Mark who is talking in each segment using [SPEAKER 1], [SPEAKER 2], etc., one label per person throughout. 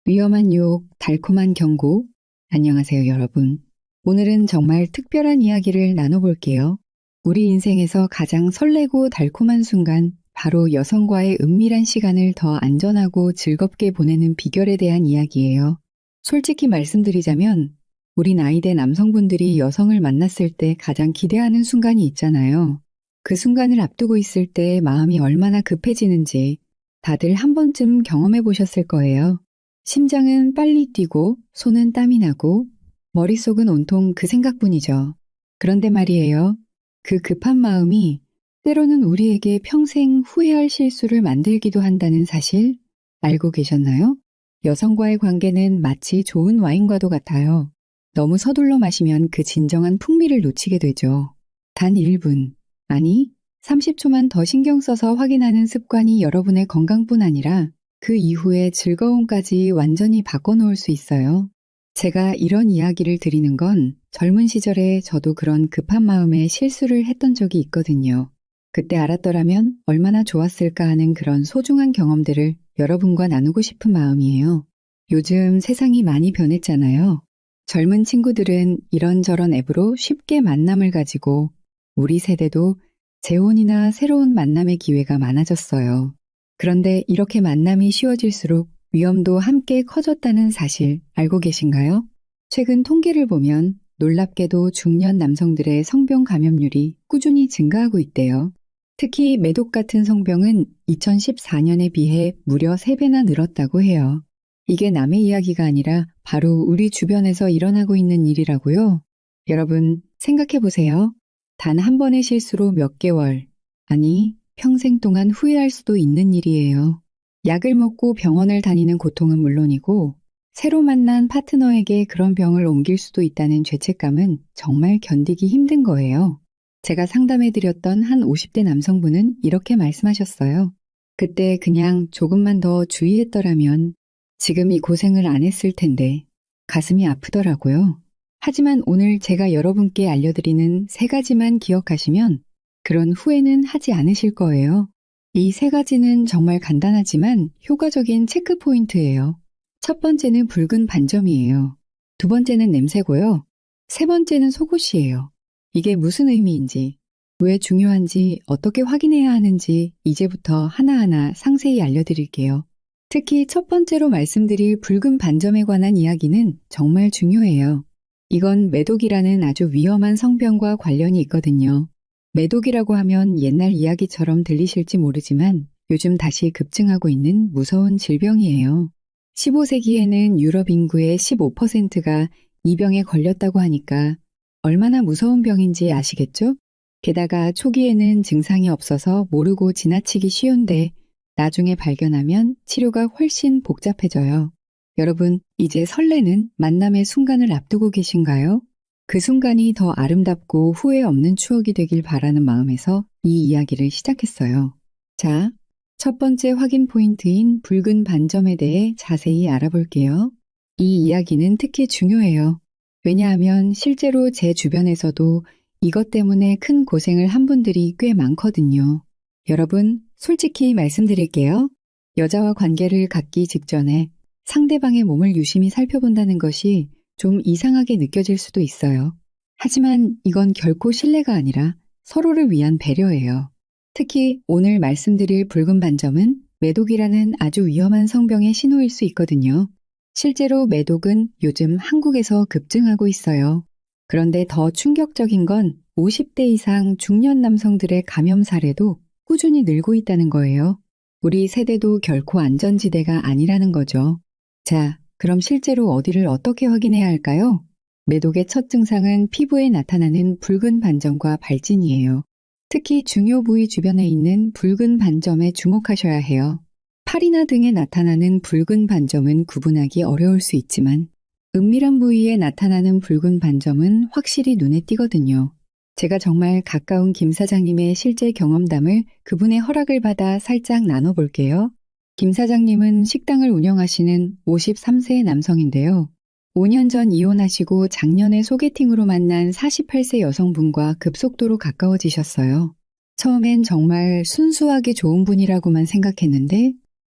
[SPEAKER 1] 위험한 유혹, 달콤한 경고. 안녕하세요, 여러분. 오늘은 정말 특별한 이야기를 나눠볼게요. 우리 인생에서 가장 설레고 달콤한 순간, 바로 여성과의 은밀한 시간을 더 안전하고 즐겁게 보내는 비결에 대한 이야기예요. 솔직히 말씀드리자면, 우리 나이대 남성분들이 여성을 만났을 때 가장 기대하는 순간이 있잖아요. 그 순간을 앞두고 있을 때 마음이 얼마나 급해지는지 다들 한 번쯤 경험해 보셨을 거예요. 심장은 빨리 뛰고 손은 땀이 나고 머릿속은 온통 그 생각뿐이죠. 그런데 말이에요. 그 급한 마음이 때로는 우리에게 평생 후회할 실수를 만들기도 한다는 사실 알고 계셨나요? 여성과의 관계는 마치 좋은 와인과도 같아요. 너무 서둘러 마시면 그 진정한 풍미를 놓치게 되죠. 단 1분, 아니 30초만 더 신경 써서 확인하는 습관이 여러분의 건강뿐 아니라 그 이후의 즐거움까지 완전히 바꿔놓을 수 있어요. 제가 이런 이야기를 드리는 건 젊은 시절에 저도 그런 급한 마음에 실수를 했던 적이 있거든요. 그때 알았더라면 얼마나 좋았을까 하는 그런 소중한 경험들을 여러분과 나누고 싶은 마음이에요. 요즘 세상이 많이 변했잖아요. 젊은 친구들은 이런저런 앱으로 쉽게 만남을 가지고 우리 세대도 재혼이나 새로운 만남의 기회가 많아졌어요. 그런데 이렇게 만남이 쉬워질수록 위험도 함께 커졌다는 사실 알고 계신가요? 최근 통계를 보면 놀랍게도 중년 남성들의 성병 감염률이 꾸준히 증가하고 있대요. 특히 매독 같은 성병은 2014년에 비해 무려 3배나 늘었다고 해요. 이게 남의 이야기가 아니라 바로 우리 주변에서 일어나고 있는 일이라고요. 여러분 생각해 보세요. 단 한 번의 실수로 몇 개월, 아니 평생 동안 후회할 수도 있는 일이에요. 약을 먹고 병원을 다니는 고통은 물론이고 새로 만난 파트너에게 그런 병을 옮길 수도 있다는 죄책감은 정말 견디기 힘든 거예요. 제가 상담해드렸던 한 50대 남성분은 이렇게 말씀하셨어요. 그때 그냥 조금만 더 주의했더라면 지금 이 고생을 안 했을 텐데 가슴이 아프더라고요. 하지만 오늘 제가 여러분께 알려드리는 3가지만 기억하시면 그런 후회는 하지 않으실 거예요. 이 3가지는 정말 간단하지만 효과적인 체크 포인트예요. 첫 번째는 붉은 반점이에요. 두 번째는 냄새고요. 세 번째는 속옷이에요. 이게 무슨 의미인지, 왜 중요한지, 어떻게 확인해야 하는지 이제부터 하나하나 상세히 알려드릴게요. 특히 첫 번째로 말씀드릴 붉은 반점에 관한 이야기는 정말 중요해요. 이건 매독이라는 아주 위험한 성병과 관련이 있거든요. 매독이라고 하면 옛날 이야기처럼 들리실지 모르지만 요즘 다시 급증하고 있는 무서운 질병이에요. 15세기에는 유럽 인구의 15%가 이 병에 걸렸다고 하니까 얼마나 무서운 병인지 아시겠죠? 게다가 초기에는 증상이 없어서 모르고 지나치기 쉬운데 나중에 발견하면 치료가 훨씬 복잡해져요. 여러분, 이제 설레는 만남의 순간을 앞두고 계신가요? 그 순간이 더 아름답고 후회 없는 추억이 되길 바라는 마음에서 이 이야기를 시작했어요. 자, 첫 번째 확인 포인트인 붉은 반점에 대해 자세히 알아볼게요. 이 이야기는 특히 중요해요. 왜냐하면 실제로 제 주변에서도 이것 때문에 큰 고생을 한 분들이 꽤 많거든요. 여러분, 솔직히 말씀드릴게요. 여자와 관계를 갖기 직전에 상대방의 몸을 유심히 살펴본다는 것이 좀 이상하게 느껴질 수도 있어요. 하지만 이건 결코 신뢰가 아니라 서로를 위한 배려예요. 특히 오늘 말씀드릴 붉은 반점은 매독이라는 아주 위험한 성병의 신호일 수 있거든요. 실제로 매독은 요즘 한국에서 급증하고 있어요. 그런데 더 충격적인 건 50대 이상 중년 남성들의 감염 사례도 꾸준히 늘고 있다는 거예요. 우리 세대도 결코 안전지대가 아니라는 거죠. 자, 그럼 실제로 어디를 어떻게 확인해야 할까요? 매독의 첫 증상은 피부에 나타나는 붉은 반점과 발진이에요. 특히 중요 부위 주변에 있는 붉은 반점에 주목하셔야 해요. 팔이나 등에 나타나는 붉은 반점은 구분하기 어려울 수 있지만 은밀한 부위에 나타나는 붉은 반점은 확실히 눈에 띄거든요. 제가 정말 가까운 김 사장님의 실제 경험담을 그분의 허락을 받아 살짝 나눠볼게요. 김 사장님은 식당을 운영하시는 53세 남성인데요. 5년 전 이혼하시고 작년에 소개팅으로 만난 48세 여성분과 급속도로 가까워지셨어요. 처음엔 정말 순수하게 좋은 분이라고만 생각했는데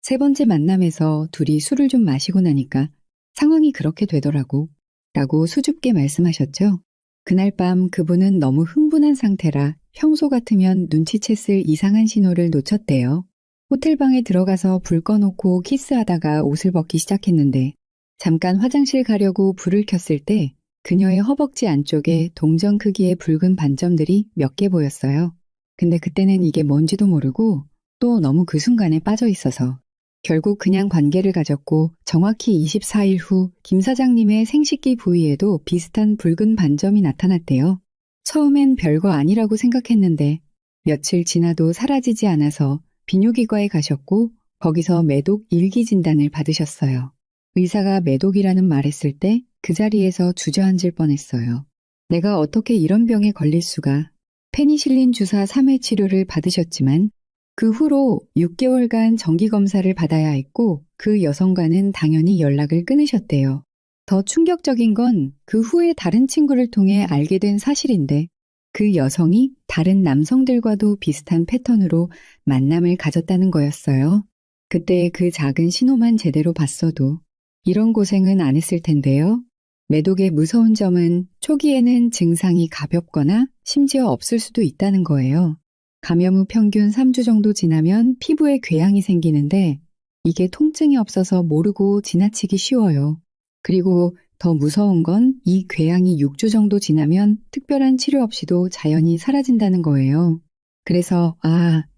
[SPEAKER 1] 세 번째 만남에서 둘이 술을 좀 마시고 나니까 상황이 그렇게 되더라고. 라고 수줍게 말씀하셨죠. 그날 밤 그분은 너무 흥분한 상태라 평소 같으면 눈치챘을 이상한 신호를 놓쳤대요. 호텔방에 들어가서 불 꺼놓고 키스하다가 옷을 벗기 시작했는데 잠깐 화장실 가려고 불을 켰을 때 그녀의 허벅지 안쪽에 동전 크기의 붉은 반점들이 몇 개 보였어요. 근데 그때는 이게 뭔지도 모르고 또 너무 그 순간에 빠져 있어서 결국 그냥 관계를 가졌고 정확히 24일 후 김 사장님의 생식기 부위에도 비슷한 붉은 반점이 나타났대요. 처음엔 별거 아니라고 생각했는데 며칠 지나도 사라지지 않아서 비뇨기과에 가셨고 거기서 매독 일기 진단을 받으셨어요. 의사가 매독이라는 말했을 때 그 자리에서 주저앉을 뻔했어요. 내가 어떻게 이런 병에 걸릴 수가. 페니실린 주사 3회 치료를 받으셨지만 그 후로 6개월간 정기검사를 받아야 했고 그 여성과는 당연히 연락을 끊으셨대요. 더 충격적인 건 그 후에 다른 친구를 통해 알게 된 사실인데 그 여성이 다른 남성들과도 비슷한 패턴으로 만남을 가졌다는 거였어요. 그때 그 작은 신호만 제대로 봤어도 이런 고생은 안 했을 텐데요. 매독의 무서운 점은 초기에는 증상이 가볍거나 심지어 없을 수도 있다는 거예요. 감염 후 평균 3주 정도 지나면 피부에 궤양이 생기는데 이게 통증이 없어서 모르고 지나치기 쉬워요. 그리고 더 무서운 건 이 궤양이 6주 정도 지나면 특별한 치료 없이도 자연히 사라진다는 거예요. 그래서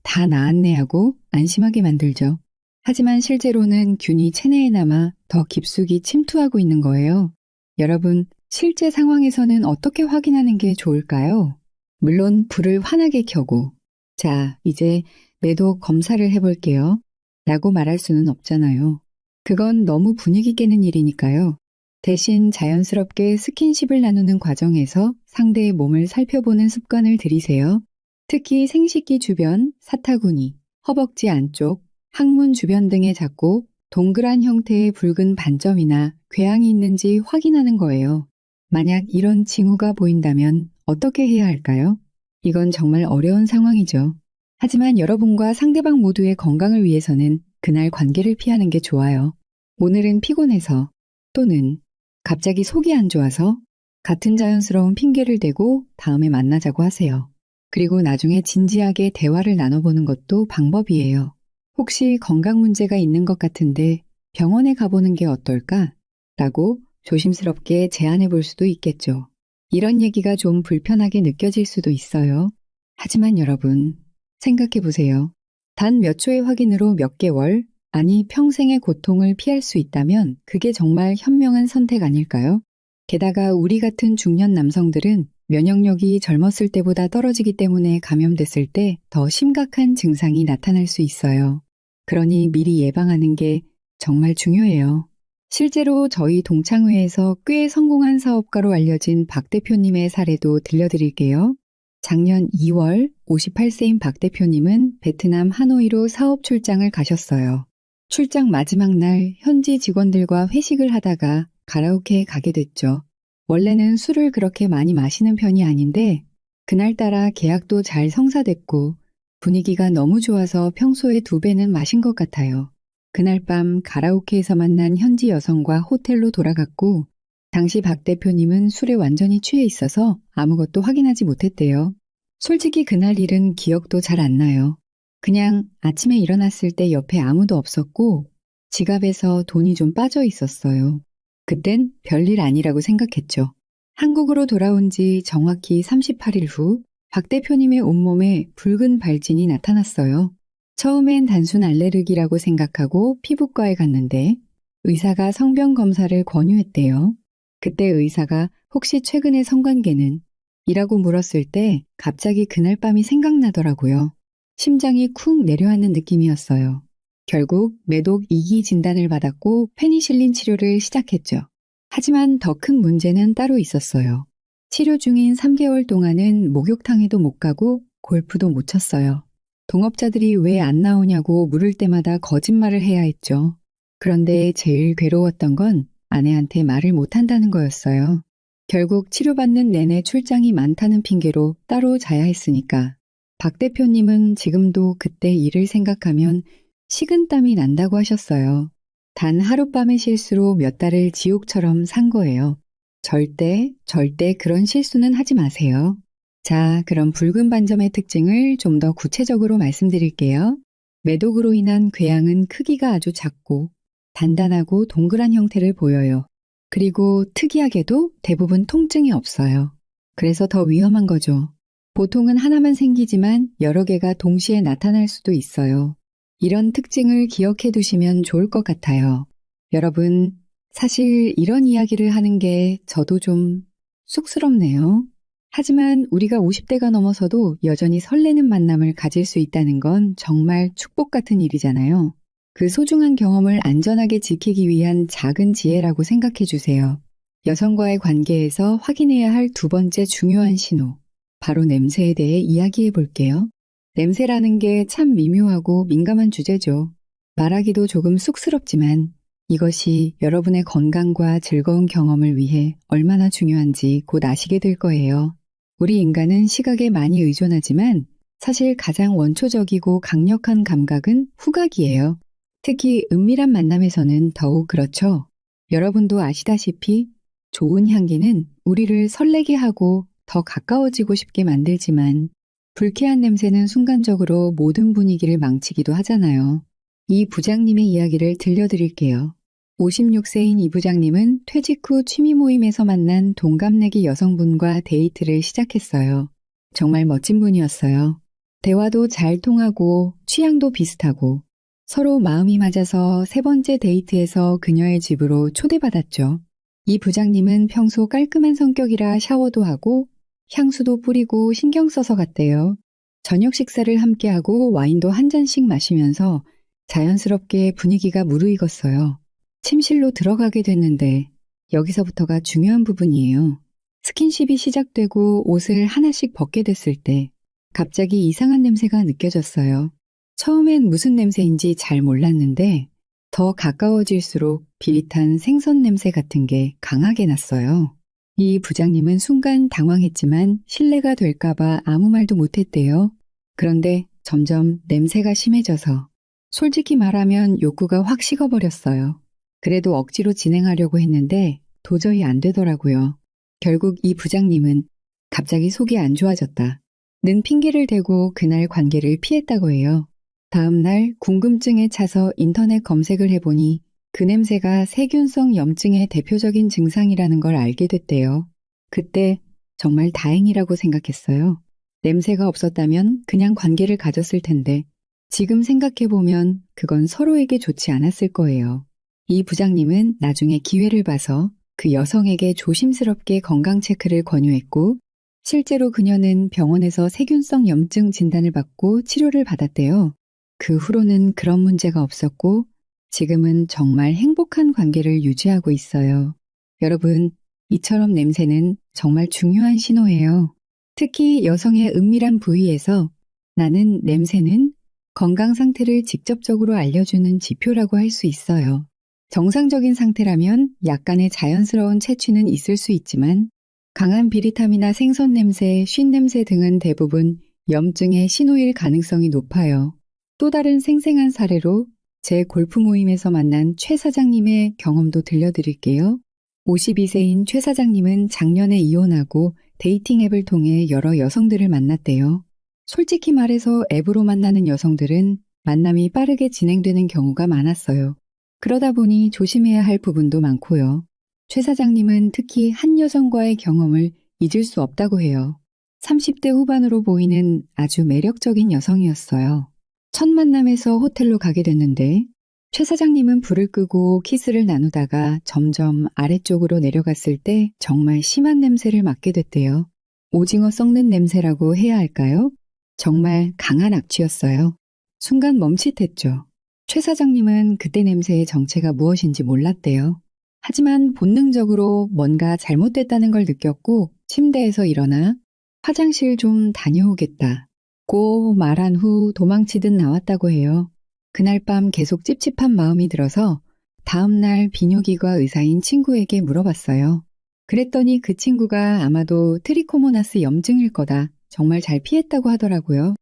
[SPEAKER 1] 다 나았네 하고 안심하게 만들죠. 하지만 실제로는 균이 체내에 남아 더 깊숙이 침투하고 있는 거예요. 여러분, 실제 상황에서는 어떻게 확인하는 게 좋을까요? 물론 불을 환하게 켜고 자, 이제 매독 검사를 해볼게요. 라고 말할 수는 없잖아요. 그건 너무 분위기 깨는 일이니까요. 대신 자연스럽게 스킨십을 나누는 과정에서 상대의 몸을 살펴보는 습관을 들이세요. 특히 생식기 주변, 사타구니, 허벅지 안쪽, 항문 주변 등에 잡고 동그란 형태의 붉은 반점이나 궤양이 있는지 확인하는 거예요. 만약 이런 징후가 보인다면 어떻게 해야 할까요? 이건 정말 어려운 상황이죠. 하지만 여러분과 상대방 모두의 건강을 위해서는 그날 관계를 피하는 게 좋아요. 오늘은 피곤해서 또는 갑자기 속이 안 좋아서 같은 자연스러운 핑계를 대고 다음에 만나자고 하세요. 그리고 나중에 진지하게 대화를 나눠보는 것도 방법이에요. 혹시 건강 문제가 있는 것 같은데 병원에 가보는 게 어떨까? 라고 조심스럽게 제안해 볼 수도 있겠죠. 이런 얘기가 좀 불편하게 느껴질 수도 있어요. 하지만 여러분, 생각해 보세요. 단 몇 초의 확인으로 몇 개월, 아니 평생의 고통을 피할 수 있다면 그게 정말 현명한 선택 아닐까요? 게다가 우리 같은 중년 남성들은 면역력이 젊었을 때보다 떨어지기 때문에 감염됐을 때 더 심각한 증상이 나타날 수 있어요. 그러니 미리 예방하는 게 정말 중요해요. 실제로 저희 동창회에서 꽤 성공한 사업가로 알려진 박 대표님의 사례도 들려드릴게요. 작년 2월 58세인 박 대표님은 베트남 하노이로 사업 출장을 가셨어요. 출장 마지막 날 현지 직원들과 회식을 하다가 가라오케에 가게 됐죠. 원래는 술을 그렇게 많이 마시는 편이 아닌데 그날따라 계약도 잘 성사됐고 분위기가 너무 좋아서 평소에 2배는 마신 것 같아요. 그날 밤 가라오케에서 만난 현지 여성과 호텔로 돌아갔고 당시 박 대표님은 술에 완전히 취해 있어서 아무것도 확인하지 못했대요. 솔직히 그날 일은 기억도 잘 안 나요. 그냥 아침에 일어났을 때 옆에 아무도 없었고 지갑에서 돈이 좀 빠져 있었어요. 그땐 별일 아니라고 생각했죠. 한국으로 돌아온 지 정확히 38일 후 박 대표님의 온몸에 붉은 발진이 나타났어요. 처음엔 단순 알레르기라고 생각하고 피부과에 갔는데 의사가 성병 검사를 권유했대요. 그때 의사가 혹시 최근의 성관계는? 이라고 물었을 때 갑자기 그날 밤이 생각나더라고요. 심장이 쿵 내려앉는 느낌이었어요. 결국 매독 2기 진단을 받았고 페니실린 치료를 시작했죠. 하지만 더 큰 문제는 따로 있었어요. 치료 중인 3개월 동안은 목욕탕에도 못 가고 골프도 못 쳤어요. 동업자들이 왜 안 나오냐고 물을 때마다 거짓말을 해야 했죠. 그런데 제일 괴로웠던 건 아내한테 말을 못한다는 거였어요. 결국 치료받는 내내 출장이 많다는 핑계로 따로 자야 했으니까. 박 대표님은 지금도 그때 일을 생각하면 식은땀이 난다고 하셨어요. 단 하룻밤의 실수로 몇 달을 지옥처럼 산 거예요. 절대 그런 실수는 하지 마세요. 자, 그럼 붉은 반점의 특징을 좀 더 구체적으로 말씀드릴게요. 매독으로 인한 궤양은 크기가 아주 작고 단단하고 동그란 형태를 보여요. 그리고 특이하게도 대부분 통증이 없어요. 그래서 더 위험한 거죠. 보통은 하나만 생기지만 여러 개가 동시에 나타날 수도 있어요. 이런 특징을 기억해 두시면 좋을 것 같아요. 여러분, 사실 이런 이야기를 하는 게 저도 좀 쑥스럽네요. 하지만 우리가 50대가 넘어서도 여전히 설레는 만남을 가질 수 있다는 건 정말 축복 같은 일이잖아요. 그 소중한 경험을 안전하게 지키기 위한 작은 지혜라고 생각해 주세요. 여성과의 관계에서 확인해야 할 두 번째 중요한 신호. 바로 냄새에 대해 이야기해 볼게요. 냄새라는 게 참 미묘하고 민감한 주제죠. 말하기도 조금 쑥스럽지만 이것이 여러분의 건강과 즐거운 경험을 위해 얼마나 중요한지 곧 아시게 될 거예요. 우리 인간은 시각에 많이 의존하지만 사실 가장 원초적이고 강력한 감각은 후각이에요. 특히 은밀한 만남에서는 더욱 그렇죠. 여러분도 아시다시피 좋은 향기는 우리를 설레게 하고 더 가까워지고 싶게 만들지만 불쾌한 냄새는 순간적으로 모든 분위기를 망치기도 하잖아요. 이 부장님의 이야기를 들려드릴게요. 56세인 이 부장님은 퇴직 후 취미 모임에서 만난 동갑내기 여성분과 데이트를 시작했어요. 정말 멋진 분이었어요. 대화도 잘 통하고 취향도 비슷하고 서로 마음이 맞아서 세 번째 데이트에서 그녀의 집으로 초대받았죠. 이 부장님은 평소 깔끔한 성격이라 샤워도 하고 향수도 뿌리고 신경 써서 갔대요. 저녁 식사를 함께하고 와인도 한 잔씩 마시면서 자연스럽게 분위기가 무르익었어요. 침실로 들어가게 됐는데 여기서부터가 중요한 부분이에요. 스킨십이 시작되고 옷을 하나씩 벗게 됐을 때 갑자기 이상한 냄새가 느껴졌어요. 처음엔 무슨 냄새인지 잘 몰랐는데 더 가까워질수록 비릿한 생선 냄새 같은 게 강하게 났어요. 이 부장님은 순간 당황했지만 실례가 될까봐 아무 말도 못했대요. 그런데 점점 냄새가 심해져서 솔직히 말하면 욕구가 확 식어버렸어요. 그래도 억지로 진행하려고 했는데 도저히 안 되더라고요. 결국 이 부장님은 갑자기 속이 안 좋아졌다 는 핑계를 대고 그날 관계를 피했다고 해요. 다음 날 궁금증에 차서 인터넷 검색을 해보니 그 냄새가 세균성 염증의 대표적인 증상이라는 걸 알게 됐대요. 그때 정말 다행이라고 생각했어요. 냄새가 없었다면 그냥 관계를 가졌을 텐데 지금 생각해보면 그건 서로에게 좋지 않았을 거예요. 이 부장님은 나중에 기회를 봐서 그 여성에게 조심스럽게 건강 체크를 권유했고 실제로 그녀는 병원에서 세균성 염증 진단을 받고 치료를 받았대요. 그 후로는 그런 문제가 없었고 지금은 정말 행복한 관계를 유지하고 있어요. 여러분, 이처럼 냄새는 정말 중요한 신호예요. 특히 여성의 은밀한 부위에서 나는 냄새는 건강 상태를 직접적으로 알려주는 지표라고 할 수 있어요. 정상적인 상태라면 약간의 자연스러운 채취는 있을 수 있지만 강한 비릿함이나 생선 냄새, 쉰 냄새 등은 대부분 염증의 신호일 가능성이 높아요. 또 다른 생생한 사례로 제 골프 모임에서 만난 최 사장님의 경험도 들려드릴게요. 52세인 최 사장님은 작년에 이혼하고 데이팅 앱을 통해 여러 여성들을 만났대요. 솔직히 말해서 앱으로 만나는 여성들은 만남이 빠르게 진행되는 경우가 많았어요. 그러다 보니 조심해야 할 부분도 많고요. 최 사장님은 특히 한 여성과의 경험을 잊을 수 없다고 해요. 30대 후반으로 보이는 아주 매력적인 여성이었어요. 첫 만남에서 호텔로 가게 됐는데 최 사장님은 불을 끄고 키스를 나누다가 점점 아래쪽으로 내려갔을 때 정말 심한 냄새를 맡게 됐대요. 오징어 썩는 냄새라고 해야 할까요? 정말 강한 악취였어요. 순간 멈칫했죠. 최 사장님은 그때 냄새의 정체가 무엇인지 몰랐대요. 하지만 본능적으로 뭔가 잘못됐다는 걸 느꼈고 침대에서 일어나 화장실 좀 다녀오겠다고 말한 후 도망치듯 나왔다고 해요. 그날 밤 계속 찝찝한 마음이 들어서 다음날 비뇨기과 의사인 친구에게 물어봤어요. 그랬더니 그 친구가 아마도 트리코모나스 염증일 거다. 정말 잘 피했다고 하더라고요.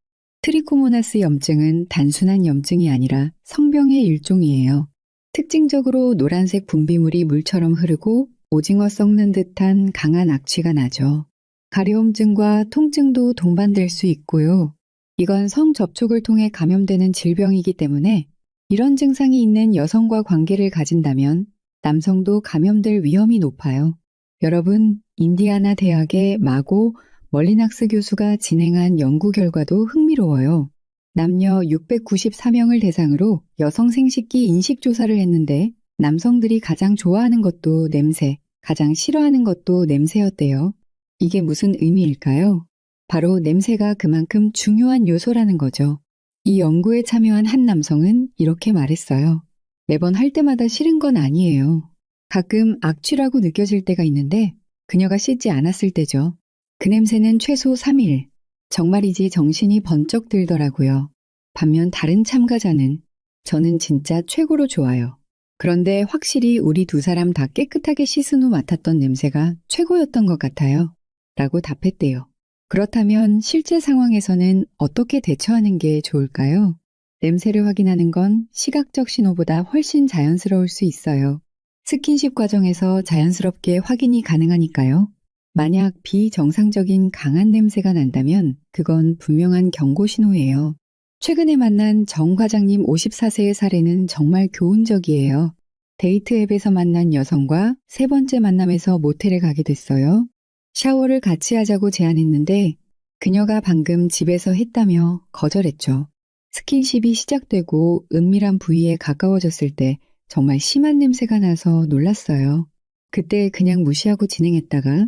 [SPEAKER 1] 트리코모나스 염증은 단순한 염증이 아니라 성병의 일종이에요. 특징적으로 노란색 분비물이 물처럼 흐르고 오징어 썩는 듯한 강한 악취가 나죠. 가려움증과 통증도 동반될 수 있고요. 이건 성접촉을 통해 감염되는 질병이기 때문에 이런 증상이 있는 여성과 관계를 가진다면 남성도 감염될 위험이 높아요. 여러분, 인디아나 대학의 마고 멀리낙스 교수가 진행한 연구 결과도 흥미로워요. 남녀 694명을 대상으로 여성 생식기 인식 조사를 했는데 남성들이 가장 좋아하는 것도 냄새, 가장 싫어하는 것도 냄새였대요. 이게 무슨 의미일까요? 바로 냄새가 그만큼 중요한 요소라는 거죠. 이 연구에 참여한 한 남성은 이렇게 말했어요. 매번 할 때마다 싫은 건 아니에요. 가끔 악취라고 느껴질 때가 있는데 그녀가 씻지 않았을 때죠. 그 냄새는 최소 3일. 정말이지 정신이 번쩍 들더라고요. 반면 다른 참가자는 저는 진짜 최고로 좋아요. 그런데 확실히 우리 두 사람 다 깨끗하게 씻은 후 맡았던 냄새가 최고였던 것 같아요. 라고 답했대요. 그렇다면 실제 상황에서는 어떻게 대처하는 게 좋을까요? 냄새를 확인하는 건 시각적 신호보다 훨씬 자연스러울 수 있어요. 스킨십 과정에서 자연스럽게 확인이 가능하니까요. 만약 비정상적인 강한 냄새가 난다면 그건 분명한 경고 신호예요. 최근에 만난 정 과장님 54세의 사례는 정말 교훈적이에요. 데이트 앱에서 만난 여성과 세 번째 만남에서 모텔에 가게 됐어요. 샤워를 같이 하자고 제안했는데 그녀가 방금 집에서 했다며 거절했죠. 스킨십이 시작되고 은밀한 부위에 가까워졌을 때 정말 심한 냄새가 나서 놀랐어요. 그때 그냥 무시하고 진행했다가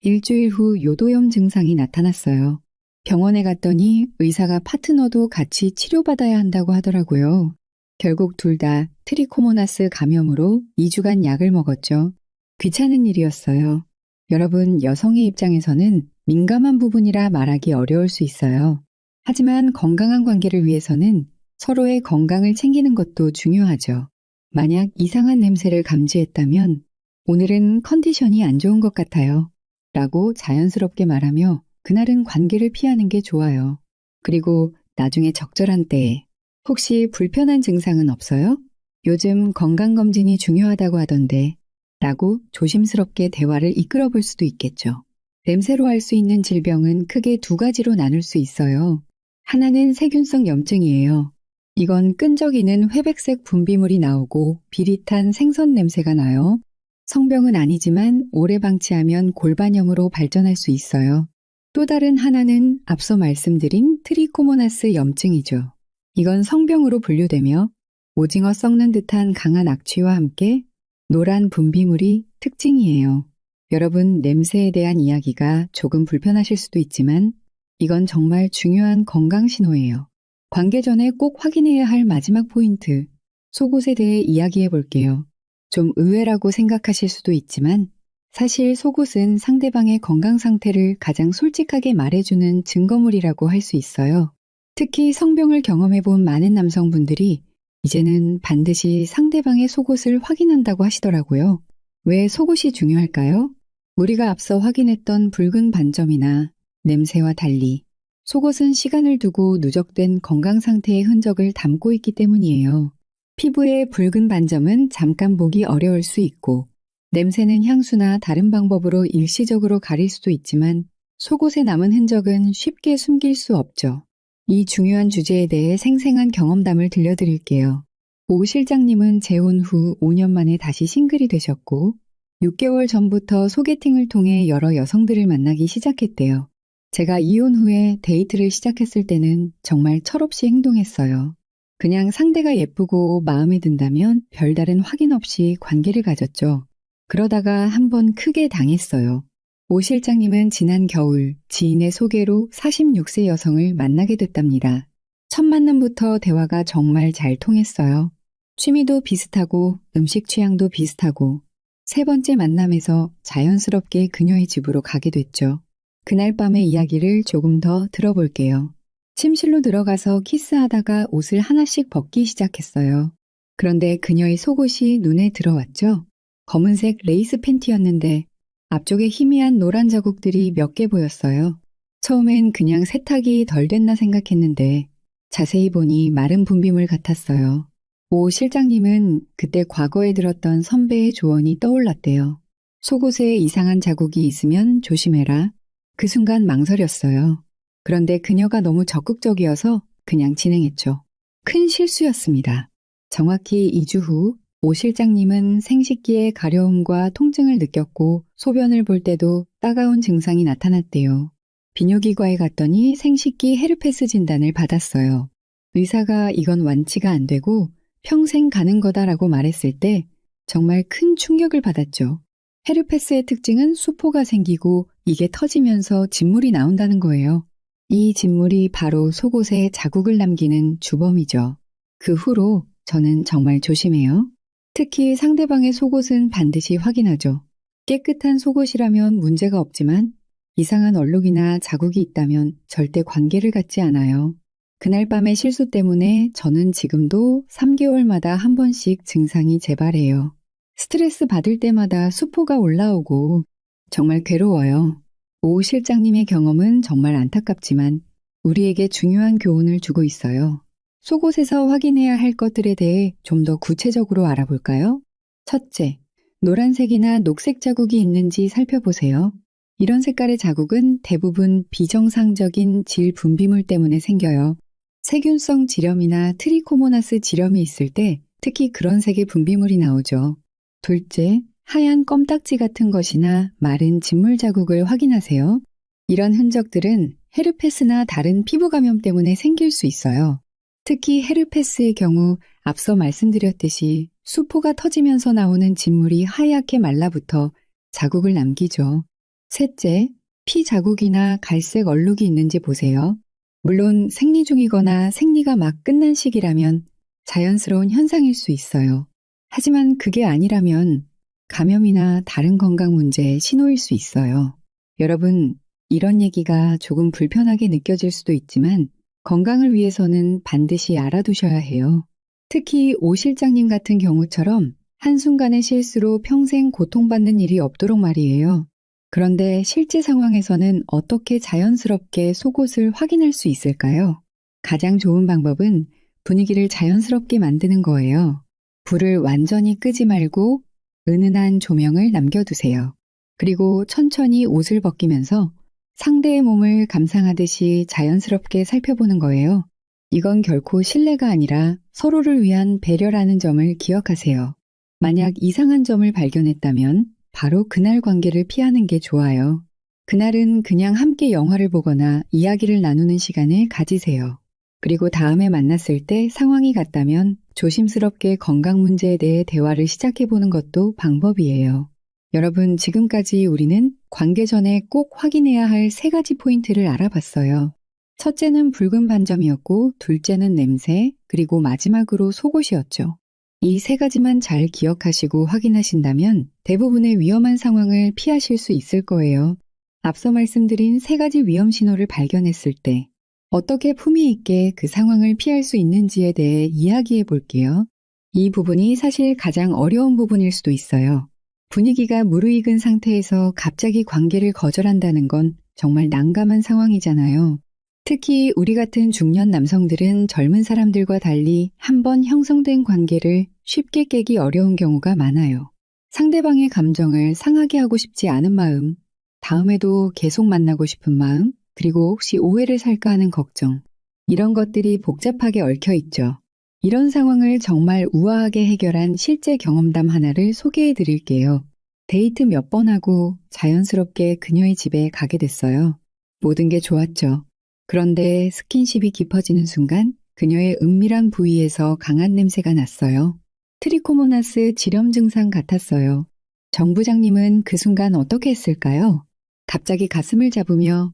[SPEAKER 1] 일주일 후 요도염 증상이 나타났어요. 병원에 갔더니 의사가 파트너도 같이 치료받아야 한다고 하더라고요. 결국 둘 다 트리코모나스 감염으로 2주간 약을 먹었죠. 귀찮은 일이었어요. 여러분, 여성의 입장에서는 민감한 부분이라 말하기 어려울 수 있어요. 하지만 건강한 관계를 위해서는 서로의 건강을 챙기는 것도 중요하죠. 만약 이상한 냄새를 감지했다면 오늘은 컨디션이 안 좋은 것 같아요. 라고 자연스럽게 말하며 그날은 관계를 피하는 게 좋아요. 그리고 나중에 적절한 때에 혹시 불편한 증상은 없어요? 요즘 건강검진이 중요하다고 하던데 라고 조심스럽게 대화를 이끌어 볼 수도 있겠죠. 냄새로 알 수 있는 질병은 크게 두 가지로 나눌 수 있어요. 하나는 세균성 염증이에요. 이건 끈적이는 회백색 분비물이 나오고 비릿한 생선 냄새가 나요. 성병은 아니지만 오래 방치하면 골반염으로 발전할 수 있어요. 또 다른 하나는 앞서 말씀드린 트리코모나스 염증이죠. 이건 성병으로 분류되며 오징어 썩는 듯한 강한 악취와 함께 노란 분비물이 특징이에요. 여러분, 냄새에 대한 이야기가 조금 불편하실 수도 있지만 이건 정말 중요한 건강 신호예요. 관계 전에 꼭 확인해야 할 마지막 포인트, 속옷에 대해 이야기해 볼게요. 좀 의외라고 생각하실 수도 있지만 사실 속옷은 상대방의 건강 상태를 가장 솔직하게 말해주는 증거물이라고 할 수 있어요. 특히 성병을 경험해 본 많은 남성분들이 이제는 반드시 상대방의 속옷을 확인한다고 하시더라고요. 왜 속옷이 중요할까요? 우리가 앞서 확인했던 붉은 반점이나 냄새와 달리 속옷은 시간을 두고 누적된 건강 상태의 흔적을 담고 있기 때문이에요. 피부의 붉은 반점은 잠깐 보기 어려울 수 있고 냄새는 향수나 다른 방법으로 일시적으로 가릴 수도 있지만 속옷에 남은 흔적은 쉽게 숨길 수 없죠. 이 중요한 주제에 대해 생생한 경험담을 들려드릴게요. 오 실장님은 재혼 후 5년 만에 다시 싱글이 되셨고 6개월 전부터 소개팅을 통해 여러 여성들을 만나기 시작했대요. 제가 이혼 후에 데이트를 시작했을 때는 정말 철없이 행동했어요. 그냥 상대가 예쁘고 마음에 든다면 별다른 확인 없이 관계를 가졌죠. 그러다가 한번 크게 당했어요. 오 실장님은 지난 겨울 지인의 소개로 46세 여성을 만나게 됐답니다. 첫 만남부터 대화가 정말 잘 통했어요. 취미도 비슷하고 음식 취향도 비슷하고 세 번째 만남에서 자연스럽게 그녀의 집으로 가게 됐죠. 그날 밤의 이야기를 조금 더 들어볼게요. 침실로 들어가서 키스하다가 옷을 하나씩 벗기 시작했어요. 그런데 그녀의 속옷이 눈에 들어왔죠. 검은색 레이스 팬티였는데 앞쪽에 희미한 노란 자국들이 몇 개 보였어요. 처음엔 그냥 세탁이 덜 됐나 생각했는데 자세히 보니 마른 분비물 같았어요. 오 실장님은 그때 과거에 들었던 선배의 조언이 떠올랐대요. 속옷에 이상한 자국이 있으면 조심해라. 그 순간 망설였어요. 그런데 그녀가 너무 적극적이어서 그냥 진행했죠. 큰 실수였습니다. 정확히 2주 후 오 실장님은 생식기의 가려움과 통증을 느꼈고 소변을 볼 때도 따가운 증상이 나타났대요. 비뇨기과에 갔더니 생식기 헤르페스 진단을 받았어요. 의사가 이건 완치가 안 되고 평생 가는 거다라고 말했을 때 정말 큰 충격을 받았죠. 헤르페스의 특징은 수포가 생기고 이게 터지면서 진물이 나온다는 거예요. 이 진물이 바로 속옷에 자국을 남기는 주범이죠. 그 후로 저는 정말 조심해요. 특히 상대방의 속옷은 반드시 확인하죠. 깨끗한 속옷이라면 문제가 없지만 이상한 얼룩이나 자국이 있다면 절대 관계를 갖지 않아요. 그날 밤의 실수 때문에 저는 지금도 3개월마다 한 번씩 증상이 재발해요. 스트레스 받을 때마다 수포가 올라오고 정말 괴로워요. 오 실장님의 경험은 정말 안타깝지만 우리에게 중요한 교훈을 주고 있어요. 속옷에서 확인해야 할 것들에 대해 좀 더 구체적으로 알아볼까요? 첫째, 노란색이나 녹색 자국이 있는지 살펴보세요. 이런 색깔의 자국은 대부분 비정상적인 질 분비물 때문에 생겨요. 세균성 지렴이나 트리코모나스 지렴이 있을 때 특히 그런 색의 분비물이 나오죠. 둘째, 하얀 껌딱지 같은 것이나 마른 진물 자국을 확인하세요. 이런 흔적들은 헤르페스나 다른 피부 감염 때문에 생길 수 있어요. 특히 헤르페스의 경우 앞서 말씀드렸듯이 수포가 터지면서 나오는 진물이 하얗게 말라붙어 자국을 남기죠. 셋째, 피 자국이나 갈색 얼룩이 있는지 보세요. 물론 생리 중이거나 생리가 막 끝난 시기라면 자연스러운 현상일 수 있어요. 하지만 그게 아니라면 감염이나 다른 건강 문제의 신호일 수 있어요. 여러분, 이런 얘기가 조금 불편하게 느껴질 수도 있지만 건강을 위해서는 반드시 알아두셔야 해요. 특히 오 실장님 같은 경우처럼 한순간의 실수로 평생 고통받는 일이 없도록 말이에요. 그런데 실제 상황에서는 어떻게 자연스럽게 속옷을 확인할 수 있을까요? 가장 좋은 방법은 분위기를 자연스럽게 만드는 거예요. 불을 완전히 끄지 말고 은은한 조명을 남겨두세요. 그리고 천천히 옷을 벗기면서 상대의 몸을 감상하듯이 자연스럽게 살펴보는 거예요. 이건 결코 신뢰가 아니라 서로를 위한 배려라는 점을 기억하세요. 만약 이상한 점을 발견했다면 바로 그날 관계를 피하는 게 좋아요. 그날은 그냥 함께 영화를 보거나 이야기를 나누는 시간을 가지세요. 그리고 다음에 만났을 때 상황이 같다면 조심스럽게 건강 문제에 대해 대화를 시작해보는 것도 방법이에요. 여러분, 지금까지 우리는 관계 전에 꼭 확인해야 할 3가지 포인트를 알아봤어요. 첫째는 붉은 반점이었고, 둘째는 냄새, 그리고 마지막으로 속옷이었죠. 이 3가지만 잘 기억하시고 확인하신다면 대부분의 위험한 상황을 피하실 수 있을 거예요. 앞서 말씀드린 3가지 위험 신호를 발견했을 때 어떻게 품위 있게 그 상황을 피할 수 있는지에 대해 이야기해 볼게요. 이 부분이 사실 가장 어려운 부분일 수도 있어요. 분위기가 무르익은 상태에서 갑자기 관계를 거절한다는 건 정말 난감한 상황이잖아요. 특히 우리 같은 중년 남성들은 젊은 사람들과 달리 한번 형성된 관계를 쉽게 깨기 어려운 경우가 많아요. 상대방의 감정을 상하게 하고 싶지 않은 마음, 다음에도 계속 만나고 싶은 마음, 그리고 혹시 오해를 살까 하는 걱정, 이런 것들이 복잡하게 얽혀 있죠. 이런 상황을 정말 우아하게 해결한 실제 경험담 하나를 소개해 드릴게요. 데이트 몇 번 하고 자연스럽게 그녀의 집에 가게 됐어요. 모든 게 좋았죠. 그런데 스킨십이 깊어지는 순간 그녀의 은밀한 부위에서 강한 냄새가 났어요. 트리코모나스 지렴 증상 같았어요. 정 부장님은 그 순간 어떻게 했을까요? 갑자기 가슴을 잡으며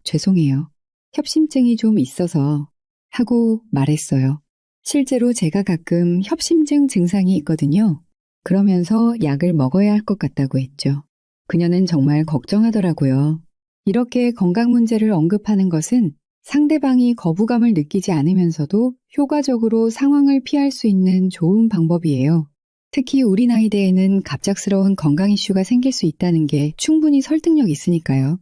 [SPEAKER 1] 죄송해요. 협심증이 좀 있어서 하고 말했어요. 실제로 제가 가끔 협심증 증상이 있거든요. 그러면서 약을 먹어야 할 것 같다고 했죠. 그녀는 정말 걱정하더라고요. 이렇게 건강 문제를 언급하는 것은 상대방이 거부감을 느끼지 않으면서도 효과적으로 상황을 피할 수 있는 좋은 방법이에요. 특히 우리 나이대에는 갑작스러운 건강 이슈가 생길 수 있다는 게 충분히 설득력 있으니까요.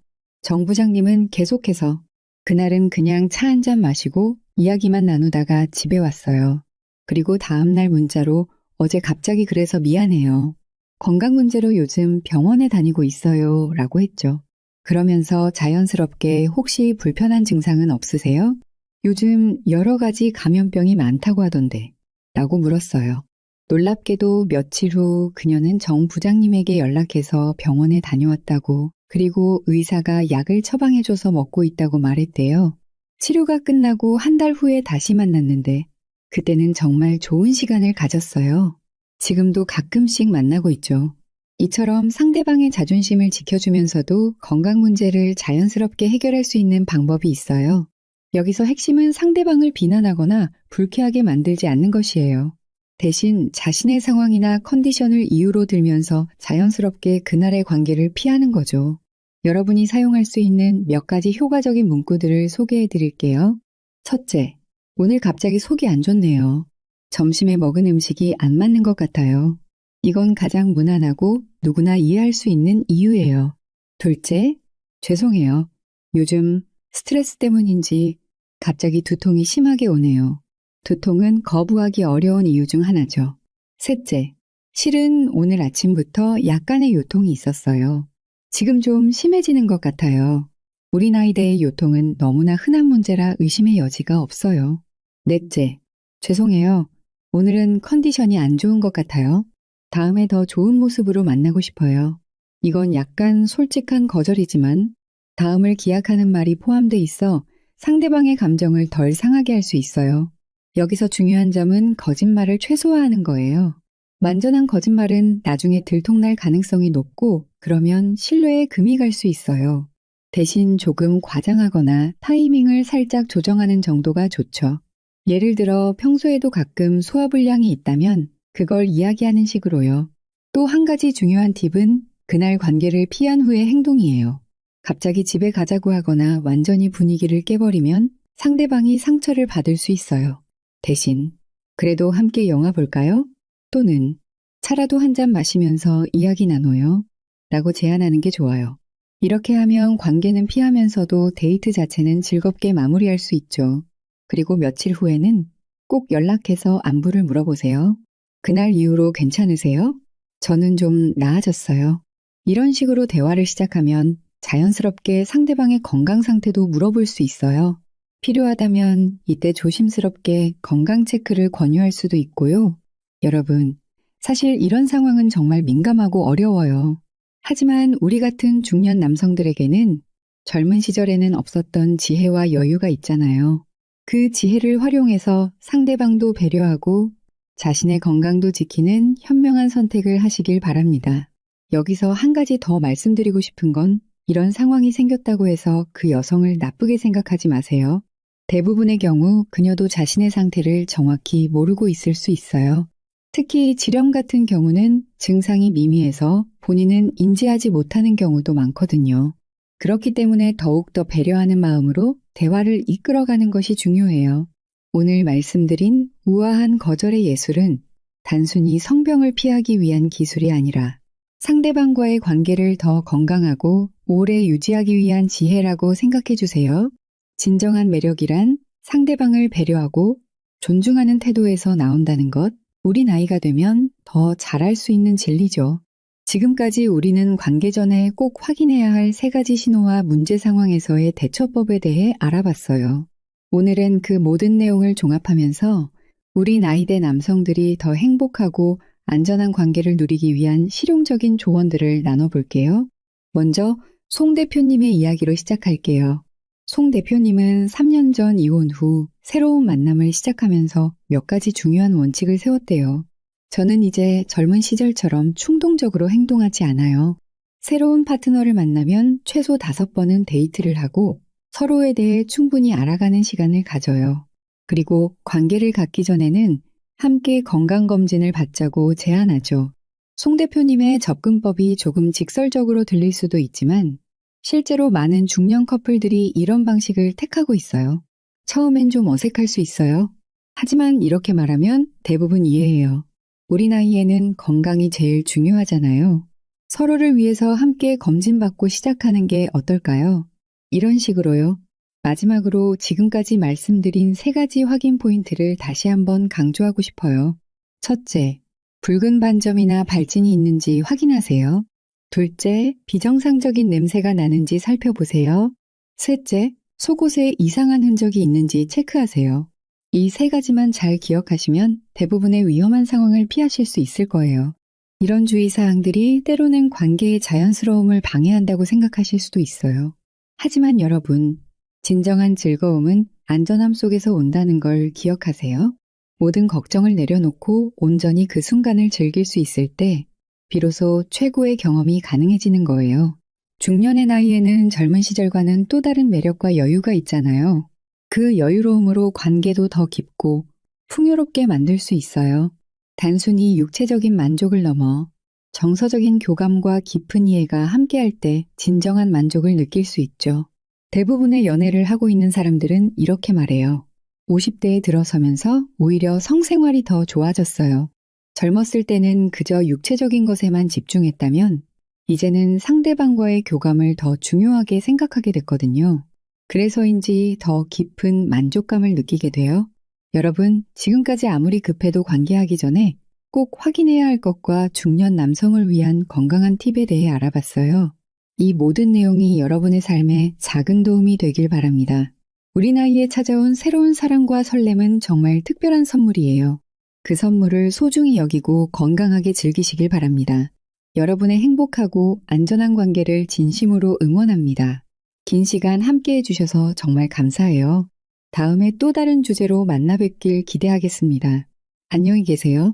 [SPEAKER 1] 정 부장님은 계속해서 그날은 그냥 차 한 잔 마시고 이야기만 나누다가 집에 왔어요. 그리고 다음날 문자로 어제 갑자기 그래서 미안해요. 건강 문제로 요즘 병원에 다니고 있어요. 라고 했죠. 그러면서 자연스럽게 혹시 불편한 증상은 없으세요? 요즘 여러 가지 감염병이 많다고 하던데. 라고 물었어요. 놀랍게도 며칠 후 그녀는 정 부장님에게 연락해서 병원에 다녀왔다고 그리고 의사가 약을 처방해줘서 먹고 있다고 말했대요. 치료가 끝나고 한 달 후에 다시 만났는데 그때는 정말 좋은 시간을 가졌어요. 지금도 가끔씩 만나고 있죠. 이처럼 상대방의 자존심을 지켜주면서도 건강 문제를 자연스럽게 해결할 수 있는 방법이 있어요. 여기서 핵심은 상대방을 비난하거나 불쾌하게 만들지 않는 것이에요. 대신 자신의 상황이나 컨디션을 이유로 들면서 자연스럽게 그날의 관계를 피하는 거죠. 여러분이 사용할 수 있는 몇 가지 효과적인 문구들을 소개해 드릴게요. 첫째, 오늘 갑자기 속이 안 좋네요. 점심에 먹은 음식이 안 맞는 것 같아요. 이건 가장 무난하고 누구나 이해할 수 있는 이유예요. 둘째, 죄송해요. 요즘 스트레스 때문인지 갑자기 두통이 심하게 오네요. 두통은 거부하기 어려운 이유 중 하나죠. 셋째, 실은 오늘 아침부터 약간의 요통이 있었어요. 지금 좀 심해지는 것 같아요. 우리 나이대의 요통은 너무나 흔한 문제라 의심의 여지가 없어요. 넷째, 죄송해요. 오늘은 컨디션이 안 좋은 것 같아요. 다음에 더 좋은 모습으로 만나고 싶어요. 이건 약간 솔직한 거절이지만 다음을 기약하는 말이 포함돼 있어 상대방의 감정을 덜 상하게 할 수 있어요. 여기서 중요한 점은 거짓말을 최소화하는 거예요. 완전한 거짓말은 나중에 들통날 가능성이 높고 그러면 신뢰에 금이 갈 수 있어요. 대신 조금 과장하거나 타이밍을 살짝 조정하는 정도가 좋죠. 예를 들어 평소에도 가끔 소화불량이 있다면 그걸 이야기하는 식으로요. 또 한 가지 중요한 팁은 그날 관계를 피한 후의 행동이에요. 갑자기 집에 가자고 하거나 완전히 분위기를 깨버리면 상대방이 상처를 받을 수 있어요. 대신 그래도 함께 영화 볼까요? 또는 차라도 한 잔 마시면서 이야기 나눠요. 라고 제안하는 게 좋아요. 이렇게 하면 관계는 피하면서도 데이트 자체는 즐겁게 마무리할 수 있죠. 그리고 며칠 후에는 꼭 연락해서 안부를 물어보세요. 그날 이후로 괜찮으세요? 저는 좀 나아졌어요. 이런 식으로 대화를 시작하면 자연스럽게 상대방의 건강 상태도 물어볼 수 있어요. 필요하다면 이때 조심스럽게 건강 체크를 권유할 수도 있고요. 여러분, 사실 이런 상황은 정말 민감하고 어려워요. 하지만 우리 같은 중년 남성들에게는 젊은 시절에는 없었던 지혜와 여유가 있잖아요. 그 지혜를 활용해서 상대방도 배려하고 자신의 건강도 지키는 현명한 선택을 하시길 바랍니다. 여기서 한 가지 더 말씀드리고 싶은 건 이런 상황이 생겼다고 해서 그 여성을 나쁘게 생각하지 마세요. 대부분의 경우 그녀도 자신의 상태를 정확히 모르고 있을 수 있어요. 특히 질염 같은 경우는 증상이 미미해서 본인은 인지하지 못하는 경우도 많거든요. 그렇기 때문에 더욱더 배려하는 마음으로 대화를 이끌어가는 것이 중요해요. 오늘 말씀드린 우아한 거절의 예술은 단순히 성병을 피하기 위한 기술이 아니라 상대방과의 관계를 더 건강하고 오래 유지하기 위한 지혜라고 생각해 주세요. 진정한 매력이란 상대방을 배려하고 존중하는 태도에서 나온다는 것, 우리 나이가 되면 더 잘할 수 있는 진리죠. 지금까지 우리는 관계 전에 꼭 확인해야 할 3가지 신호와 문제 상황에서의 대처법에 대해 알아봤어요. 오늘은 그 모든 내용을 종합하면서 우리 나이대 남성들이 더 행복하고 안전한 관계를 누리기 위한 실용적인 조언들을 나눠볼게요. 먼저 송 대표님의 이야기로 시작할게요. 송 대표님은 3년 전 이혼 후 새로운 만남을 시작하면서 몇 가지 중요한 원칙을 세웠대요. 저는 이제 젊은 시절처럼 충동적으로 행동하지 않아요. 새로운 파트너를 만나면 최소 5번은 데이트를 하고 서로에 대해 충분히 알아가는 시간을 가져요. 그리고 관계를 갖기 전에는 함께 건강검진을 받자고 제안하죠. 송 대표님의 접근법이 조금 직설적으로 들릴 수도 있지만 실제로 많은 중년 커플들이 이런 방식을 택하고 있어요. 처음엔 좀 어색할 수 있어요. 하지만 이렇게 말하면 대부분 이해해요. 우리 나이에는 건강이 제일 중요하잖아요. 서로를 위해서 함께 검진받고 시작하는 게 어떨까요? 이런 식으로요. 마지막으로 지금까지 말씀드린 세 가지 확인 포인트를 다시 한번 강조하고 싶어요. 첫째, 붉은 반점이나 발진이 있는지 확인하세요. 둘째, 비정상적인 냄새가 나는지 살펴보세요. 셋째, 속옷에 이상한 흔적이 있는지 체크하세요. 이 세 가지만 잘 기억하시면 대부분의 위험한 상황을 피하실 수 있을 거예요. 이런 주의사항들이 때로는 관계의 자연스러움을 방해한다고 생각하실 수도 있어요. 하지만 여러분, 진정한 즐거움은 안전함 속에서 온다는 걸 기억하세요. 모든 걱정을 내려놓고 온전히 그 순간을 즐길 수 있을 때 비로소 최고의 경험이 가능해지는 거예요. 중년의 나이에는 젊은 시절과는 또 다른 매력과 여유가 있잖아요. 그 여유로움으로 관계도 더 깊고 풍요롭게 만들 수 있어요. 단순히 육체적인 만족을 넘어 정서적인 교감과 깊은 이해가 함께할 때 진정한 만족을 느낄 수 있죠. 대부분의 연애를 하고 있는 사람들은 이렇게 말해요. 50대에 들어서면서 오히려 성생활이 더 좋아졌어요. 젊었을 때는 그저 육체적인 것에만 집중했다면 이제는 상대방과의 교감을 더 중요하게 생각하게 됐거든요. 그래서인지 더 깊은 만족감을 느끼게 돼요. 여러분, 지금까지 아무리 급해도 관계하기 전에 꼭 확인해야 할 것과 중년 남성을 위한 건강한 팁에 대해 알아봤어요. 이 모든 내용이 여러분의 삶에 작은 도움이 되길 바랍니다. 우리 나이에 찾아온 새로운 사랑과 설렘은 정말 특별한 선물이에요. 그 선물을 소중히 여기고 건강하게 즐기시길 바랍니다. 여러분의 행복하고 안전한 관계를 진심으로 응원합니다. 긴 시간 함께 해주셔서 정말 감사해요. 다음에 또 다른 주제로 만나 뵙길 기대하겠습니다. 안녕히 계세요.